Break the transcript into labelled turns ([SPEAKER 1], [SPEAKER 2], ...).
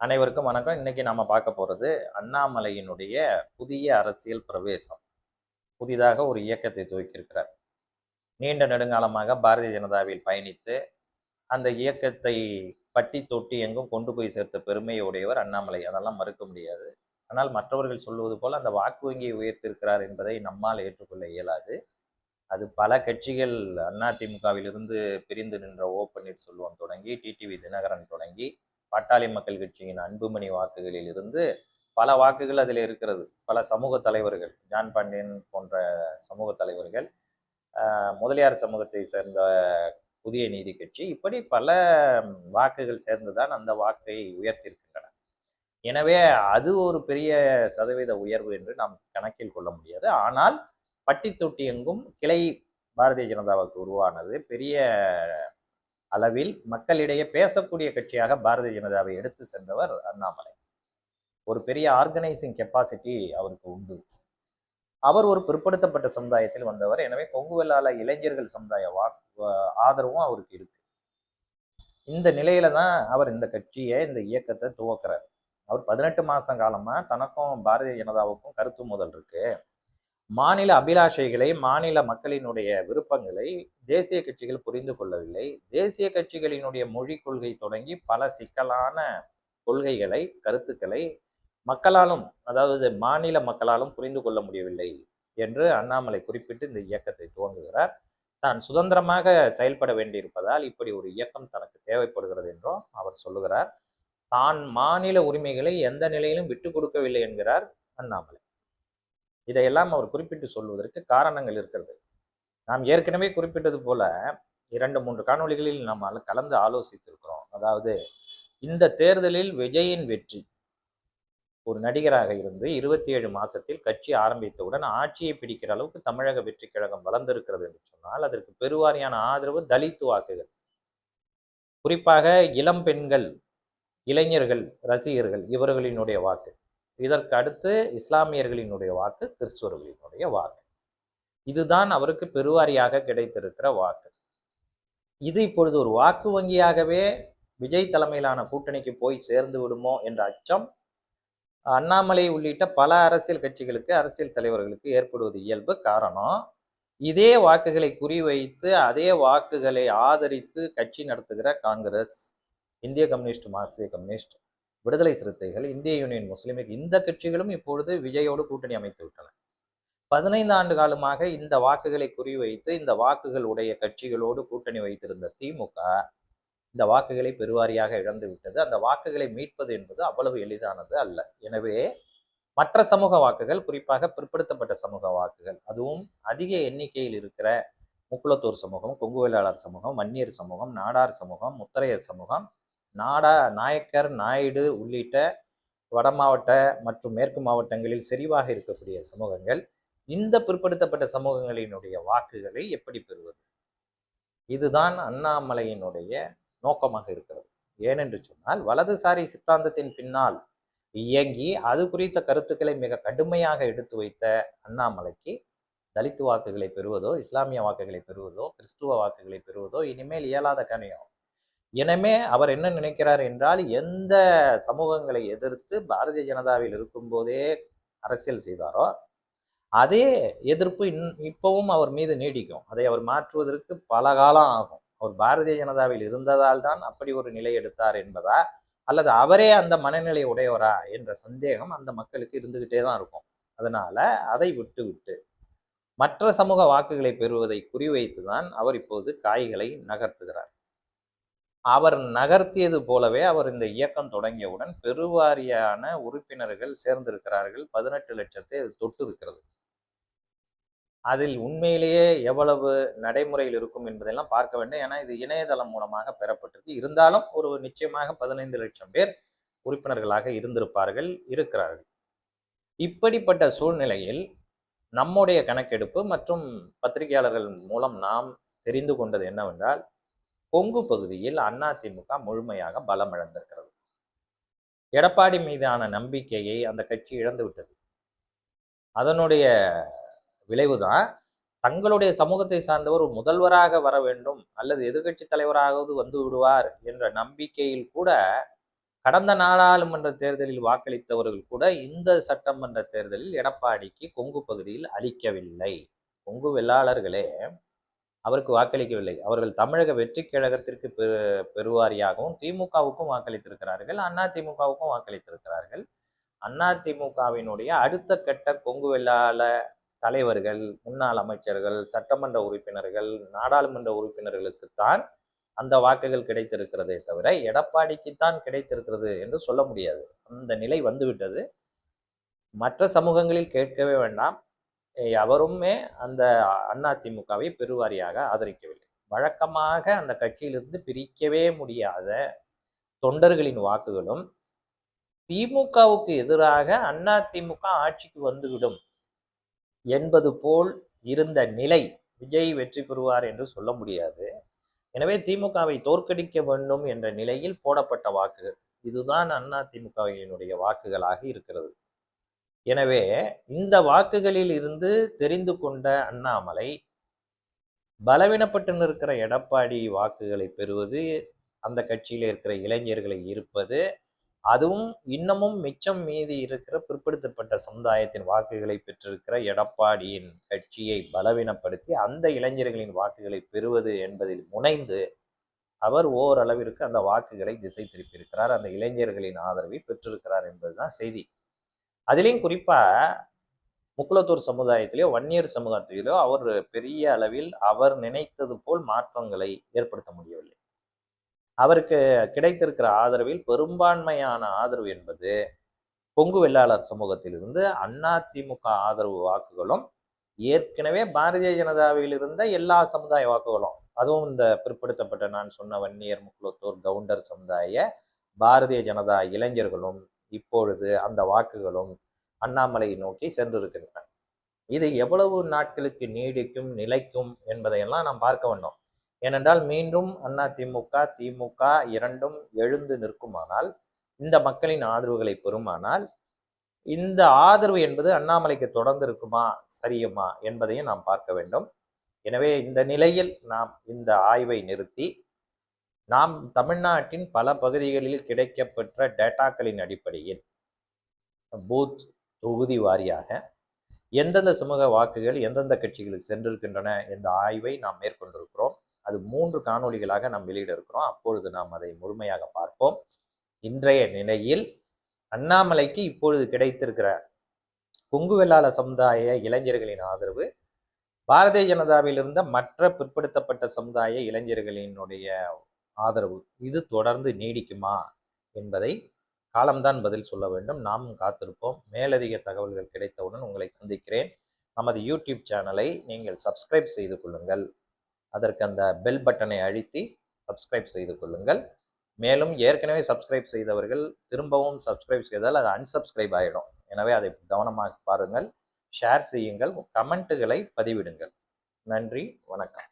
[SPEAKER 1] அனைவருக்கும் வணக்கம். இன்னைக்கு நாம பார்க்க போறது அண்ணாமலையினுடைய புதிய அரசியல் பிரவேசம். புதிதாக ஒரு இயக்கத்தை துவக்கியிருக்கிறார். நீண்ட நெடுங்காலமாக பாரதிய ஜனதாவில் பயணித்து அந்த இயக்கத்தை பட்டி தொட்டி எங்கும் கொண்டு போய் சேர்த்த பெருமையை உடையவர் அண்ணாமலை. அதெல்லாம் மறுக்க முடியாது. ஆனால் மற்றவர்கள் சொல்வது போல அந்த வாக்கு வங்கியை உயர்த்திருக்கிறார் என்பதை நம்மால் ஏற்றுக்கொள்ள இயலாது. அது பல கட்சிகள் அதிமுகவிலிருந்து பிரிந்து நின்ற ஓ பன்னீர்செல்வம் தொடங்கி டிடிவி தினகரன் தொடங்கி பாட்டாளி மக்கள் கட்சியின் அன்புமணி வாக்குகளில் இருந்து பல வாக்குகள் அதில் இருக்கிறது. பல சமூக தலைவர்கள், ஜான் பாண்டியன் போன்ற சமூக தலைவர்கள், முதலியார் சமூகத்தை சேர்ந்த புதிய நீதி கட்சி, இப்படி பல வாக்குகள் சேர்ந்துதான் அந்த வாக்கை உயர்த்தியிருக்கின்றன. எனவே அது ஒரு பெரிய சதவீத உயர்வு என்று நாம் கணக்கில் கொள்ள முடியாது. ஆனால் பட்டி தொட்டி எங்கும் கிளை பாரதிய ஜனதாவுக்கு உருவானது. பெரிய அளவில் மக்களிடையே பேசக்கூடிய கட்சியாக பாரதிய ஜனதாவை எடுத்து சென்றவர் அண்ணாமலை. ஒரு பெரிய ஆர்கனைசிங் கெப்பாசிட்டி அவருக்கு உண்டு. அவர் ஒரு பிற்படுத்தப்பட்ட சமுதாயத்தில் வந்தவர். எனவே கொங்கு வெள்ளாள இளைஞர்கள் சமுதாய ஆதரவும் அவருக்கு இருக்கு. இந்த நிலையில தான் அவர் இந்த கட்சியை, இந்த இயக்கத்தை துவக்கிறார். அவர் 18 மாசம் காலமா தனக்கும் பாரதிய ஜனதாவுக்கும் கருத்து மோதல் இருக்கு. மாநில அபிலாஷைகளை, மாநில மக்களினுடைய விருப்பங்களை தேசிய கட்சிகள் புரிந்து கொள்ளவில்லை. தேசிய கட்சிகளினுடைய மொழி கொள்கை தொடங்கி பல சிக்கலான கொள்கைகளை, கருத்துக்களை மக்களாலும், அதாவது மாநில மக்களாலும் புரிந்து கொள்ள முடியவில்லை என்று அண்ணாமலை குறிப்பிட்டு இந்த இயக்கத்தை துவங்குகிறார். தான் சுதந்திரமாக செயல்பட வேண்டியிருப்பதால் இப்படி ஒரு இயக்கம் தனக்கு தேவைப்படுகிறது என்றும் அவர் சொல்லுகிறார். தான் மாநில உரிமைகளை எந்த நிலையிலும் விட்டுக் கொடுக்கவில்லை என்கிறார் அண்ணாமலை. இதையெல்லாம் அவர் குறிப்பிட்டு சொல்வதற்கு காரணங்கள் இருக்கிறது. நாம் ஏற்கனவே குறிப்பிட்டது போல 2-3 காணொளிகளில் நாம் கலந்து ஆலோசித்திருக்கிறோம். அதாவது இந்த தேர்தலில் விஜயின் வெற்றி, ஒரு நடிகராக இருந்து 27 மாசத்தில் கட்சி ஆரம்பித்தவுடன் ஆட்சியை பிடிக்கிற அளவுக்கு தமிழக வெற்றி கழகம் வளர்ந்திருக்கிறது என்று சொன்னால் அதற்கு பெருவாரியான ஆதரவு தலித் வாக்குகள், குறிப்பாக இளம் பெண்கள், இளைஞர்கள், ரசிகர்கள், இவர்களினுடைய வாக்கு. இதற்கு அடுத்து இஸ்லாமியர்களினுடைய வாக்கு, கிறிஸ்துவர்களினுடைய வாக்கு. இதுதான் அவருக்கு பெருவாரியாக கிடைத்திருக்கிற வாக்கு. இது இப்பொழுது ஒரு வாக்கு வங்கியாகவே விஜய் தலைமையிலான கூட்டணிக்கு போய் சேர்ந்து விடுமோ என்ற அச்சம் அண்ணாமலை உள்ளிட்ட பல அரசியல் கட்சிகளுக்கு, அரசியல் தலைவர்களுக்கு ஏற்படுவது இயல்பு. காரணம், இதே வாக்குகளை குறிவைத்து அதே வாக்குகளை ஆதரித்து கட்சி நடத்துகிற காங்கிரஸ், இந்திய கம்யூனிஸ்ட், மார்க்சிய கம்யூனிஸ்ட், விடுதலை சிறுத்தைகள், இந்திய யூனியன் முஸ்லிம் லீக், இந்த கட்சிகளும் இப்பொழுது விஜயோடு கூட்டணி அமைத்து விட்டன. 15 ஆண்டு காலமாக இந்த வாக்குகளை குறிவைத்து இந்த வாக்குகள் உடைய கட்சிகளோடு கூட்டணி வைத்திருந்த திமுக இந்த வாக்குகளை பெருவாரியாக இழந்து விட்டது. அந்த வாக்குகளை மீட்பது என்பது அவ்வளவு எளிதானது அல்ல. எனவே மற்ற சமூக வாக்குகள், குறிப்பாக பிற்படுத்தப்பட்ட சமூக வாக்குகள், அதுவும் அதிக எண்ணிக்கையில் இருக்கிற முக்குளத்தூர் சமூகம், கொங்கு வேளாளர் சமூகம், வன்னியர் சமூகம், நாடார் சமூகம், முத்தரையர் சமூகம், நாயக்கர், நாயுடு உள்ளிட்ட வட மாவட்ட மற்றும் மேற்கு மாவட்டங்களில் செறிவாக இருக்கக்கூடிய சமூகங்கள், இந்த பிற்படுத்தப்பட்ட சமூகங்களினுடைய வாக்குகளை எப்படி பெறுவது? இதுதான் அண்ணாமலையினுடைய நோக்கமாக இருக்கிறது. ஏனென்று சொன்னால் வலதுசாரி சித்தாந்தத்தின் பின்னால் இயங்கி அது குறித்த கருத்துக்களை மிக கடுமையாக எடுத்து வைத்த அண்ணாமலைக்கு தலித் வாக்குகளை பெறுவதோ, இஸ்லாமிய வாக்குகளை பெறுவதோ, கிறிஸ்துவ வாக்குகளை பெறுவதோ இனிமேல் இயலாத காரியம். எனவே அவர் என்ன நினைக்கிறார் என்றால், எந்த சமூகங்களை எதிர்த்து பாரதிய ஜனதாவில் இருக்கும் போதே அரசியல் செய்தாரோ அதே எதிர்ப்பு இப்பவும் அவர் மீது நீடிக்கும். அதை அவர் மாற்றுவதற்கு பல காலம் ஆகும். அவர் பாரதிய ஜனதாவில் இருந்ததால் தான் அப்படி ஒரு நிலை எடுத்தார் என்பதா, அல்லது அவரே அந்த மனநிலை உடையவரா என்ற சந்தேகம் அந்த மக்களுக்கு இருந்துகிட்டே தான் இருக்கும். அதனால அதை விட்டு மற்ற சமூக வாக்குகளை பெறுவதை குறிவைத்துதான் அவர் இப்போது காய்களை நகர்த்துகிறார். அவர் நகர்த்தியது போலவே அவர் இந்த இயக்கம் தொடங்கியவுடன் பெருவாரியான உறுப்பினர்கள் சேர்ந்திருக்கிறார்கள். 18 லட்சத்தை அது தொட்டு இருக்கிறது. அதில் உண்மையிலேயே எவ்வளவு நடைமுறையில் இருக்கும் என்பதெல்லாம் பார்க்க வேண்டும். ஏன்னா இது இணையதளம் மூலமாக பெறப்பட்டிருக்கு. இருந்தாலும் ஒரு நிச்சயமாக 15 லட்சம் பேர் உறுப்பினர்களாக இருந்திருப்பார்கள், இருக்கிறார்கள். இப்படிப்பட்ட சூழ்நிலையில் நம்முடைய கணக்கெடுப்பு மற்றும் பத்திரிகையாளர்கள் மூலம் நாம் தெரிந்து கொண்டது என்னவென்றால், கொங்கு பகுதியில் அதிமுக முழுமையாக பலம் இழந்திருக்கிறது. எடப்பாடி மீதான நம்பிக்கையை அந்த கட்சி இழந்து விட்டது. அதனுடைய விளைவுதான் தங்களுடைய சமூகத்தை சார்ந்தவர் முதல்வராக வர வேண்டும் அல்லது எதிர்கட்சி தலைவராவது வந்து விடுவார் என்ற நம்பிக்கையில் கூட கடந்த நாடாளுமன்ற தேர்தலில் வாக்களித்தவர்கள் கூட இந்த சட்டமன்ற தேர்தலில் எடப்பாடிக்கு கொங்கு பகுதியில் அளிக்கவில்லை. கொங்கு வெள்ளாளர்களே அவருக்கு வாக்களிக்கவில்லை. அவர்கள் தமிழக வெற்றிக் கழகத்திற்கு பெருவாரியாகவும் திமுகவுக்கும் வாக்களித்திருக்கிறார்கள், அதிமுகவுக்கும் வாக்களித்திருக்கிறார்கள். அதிமுகவினுடைய அடுத்த கட்ட கொங்கு வெள்ளாள தலைவர்கள், முன்னாள் அமைச்சர்கள், சட்டமன்ற உறுப்பினர்கள், நாடாளுமன்ற உறுப்பினர்களுக்குத்தான் அந்த வாக்குகள் கிடைத்திருக்கிறதே தவிர எடப்பாடிக்குத்தான் கிடைத்திருக்கிறது என்று சொல்ல முடியாது. அந்த நிலை வந்துவிட்டது. மற்ற சமூகங்களில் கேட்கவே வேண்டாம். அவருமே அந்த அதிமுகவை பெருவாரியாக ஆதரிக்கவில்லை. வழக்கமாக அந்த கட்சியிலிருந்து பிரிக்கவே முடியாத தொண்டர்களின் வாக்குகளும் திமுகவுக்கு எதிராக அதிமுக ஆட்சிக்கு வந்துவிடும் என்பது போல் இருந்த நிலை விஜய் வெற்றி பெறுவார் என்று சொல்ல முடியாது. எனவே திமுகவை தோற்கடிக்க வேண்டும் என்ற நிலையில் போடப்பட்ட வாக்குகள் இதுதான் அதிமுகவினுடைய வாக்குகளாக இருக்கிறது. எனவே இந்த வாக்குகளில் இருந்து தெரிந்து கொண்ட அண்ணாமலை பலவீனப்பட்டு நிற்கிற எடப்பாடி வாக்குகளை பெறுவது, அந்த கட்சியில இருக்கிற இளைஞர்களை இருப்பது, அதுவும் இன்னமும் மிச்சம் மீதி இருக்கிற பிற்படுத்தப்பட்ட சமுதாயத்தின் வாக்குகளை பெற்றிருக்கிற எடப்பாடியின் கட்சியை பலவீனப்படுத்தி அந்த இளைஞர்களின் வாக்குகளை பெறுவது என்பதில் முனைந்து அவர் ஓரளவிற்கு அந்த வாக்குகளை திசை திருப்பியிருக்கிறார். அந்த இளைஞர்களின் ஆதரவை பெற்றிருக்கிறார் என்பதுதான் செய்தி. அதிலையும் குறிப்பா முக்குளத்தூர் சமுதாயத்திலேயோ வன்னியர் சமூகத்திலேயோ அவர் பெரிய அளவில் அவர் நினைத்தது போல் மாற்றங்களை ஏற்படுத்த முடியவில்லை. அவருக்கு கிடைத்திருக்கிற ஆதரவில் பெரும்பான்மையான ஆதரவு என்பது கொங்கு வெள்ளாளர் சமூகத்திலிருந்து அதிமுக ஆதரவு வாக்குகளும், ஏற்கனவே பாரதிய ஜனதாவில் இருந்த எல்லா சமுதாய வாக்குகளும், அதுவும் இந்த பிற்படுத்தப்பட்ட நான் சொன்ன வன்னியர், முக்குளத்தூர், கவுண்டர் சமுதாய பாரதிய ஜனதா இளைஞர்களும் இப்பொழுது அந்த வாக்குகளும் அண்ணாமலையை நோக்கி சென்றிருக்கின்றன. இது எவ்வளவு நாட்களுக்கு நீடிக்கும், நிலைக்கும் என்பதையெல்லாம் நாம் பார்க்க வேண்டும். ஏனென்றால் மீண்டும் அதிமுக திமுக இரண்டும் எழுந்து நிற்குமானால், இந்த மக்களின் ஆதரவுகளை பெறுமானால், இந்த ஆதரவு என்பது அண்ணாமலைக்கு தொடர்ந்து இருக்குமா, சரியுமா என்பதையும் நாம் பார்க்க வேண்டும். எனவே இந்த நிலையில் நாம் இந்த ஆய்வை நிறுத்தி நாம் தமிழ்நாட்டின் பல பகுதிகளில் கிடைக்கப்பெற்ற டேட்டாக்களின் அடிப்படையில் பூத் தொகுதி வாரியாக எந்தெந்த சமூக வாக்குகள் எந்தெந்த கட்சிகளுக்கு சென்றிருக்கின்றன என்ற ஆய்வை நாம் மேற்கொண்டிருக்கிறோம். அது 3 காணொளிகளாக நாம் வெளியிட இருக்கிறோம். அப்பொழுது நாம் அதை முழுமையாக பார்ப்போம். இன்றைய நிலையில் அண்ணாமலைக்கு இப்பொழுது கிடைத்திருக்கிற கொங்கு வெள்ளாள சமுதாய இளைஞர்களின் ஆதரவு, பாரதிய ஜனதாவில் இருந்த மற்ற பிற்படுத்தப்பட்ட சமுதாய இளைஞர்களினுடைய ஆதரவு, இது தொடர்ந்து நீடிக்குமா என்பதை காலம்தான் பதில் சொல்ல வேண்டும். நாமும் காத்திருப்போம். மேலதிக தகவல்கள் கிடைத்தவுடன் உங்களை சந்திக்கிறேன். நமது யூடியூப் சேனலை நீங்கள் சப்ஸ்கிரைப் செய்து கொள்ளுங்கள். அதற்கு அந்த பெல் பட்டனை அழுத்தி சப்ஸ்கிரைப் செய்து கொள்ளுங்கள். மேலும் ஏற்கனவே சப்ஸ்கிரைப் செய்தவர்கள் திரும்பவும் சப்ஸ்கிரைப் செய்தால் அது அன்சப்ஸ்கிரைப் ஆகிடும். எனவே அதை கவனமாக பாருங்கள், ஷேர் செய்யுங்கள், கமெண்ட்டுகளை பதிவிடுங்கள். நன்றி, வணக்கம்.